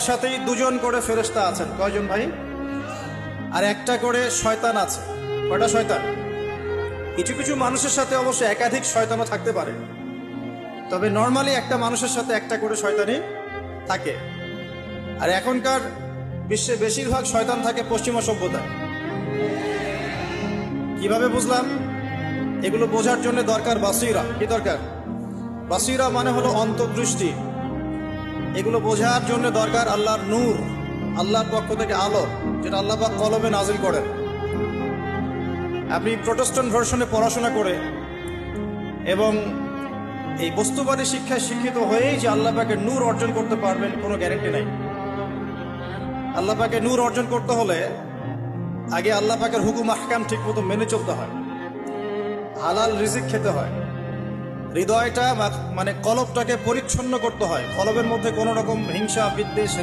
সাথেই দুজন করে ফেরেশতা আছেন। কয়জন ভাই? আর একটা করে শয়তান আছে। কয়টা শয়তান? কিছু কিছু মানুষের সাথে অবশ্য একাধিক শয়তানও থাকতে পারে, তবে নর্মালি একটা মানুষের সাথে একটা করে শয়তানই থাকে। আর এখনকার বিশ্বে বেশিরভাগ শয়তান থাকে পশ্চিমা সভ্যতায়। কিভাবে বুঝলাম? এগুলো বোঝার জন্য দরকার বাসিরা। কি দরকার? বাসিরা মানে হলো অন্তর্দৃষ্টি। এগুলো বোঝার জন্য দরকার আল্লাহর নূর, আল্লাহর পক্ষ থেকে আলো, যেটা আল্লাহ পাক কলবে নাজিল করেন। আপনি প্রোটেস্ট্যান্ট ভার্সনে পড়াশোনা করে এবং এই বস্তুবাদী শিক্ষায় শিক্ষিত হয়েই যে আল্লাহ পাকের নূর অর্জন করতে পারবেন কোনো গ্যারান্টি নাই। আল্লাহ পাকের নূর অর্জন করতে হলে আগে আল্লাহ পাকের হুকুম আহকাম ঠিক মতো মেনে চলতে হয়, হালাল রিজিক খেতে হয়, হৃদয়টা মানে কলবটাকে পরিচ্ছন্ন করতে হয়, কলবের মধ্যে কোনো রকম হিংসা বিদ্বেষ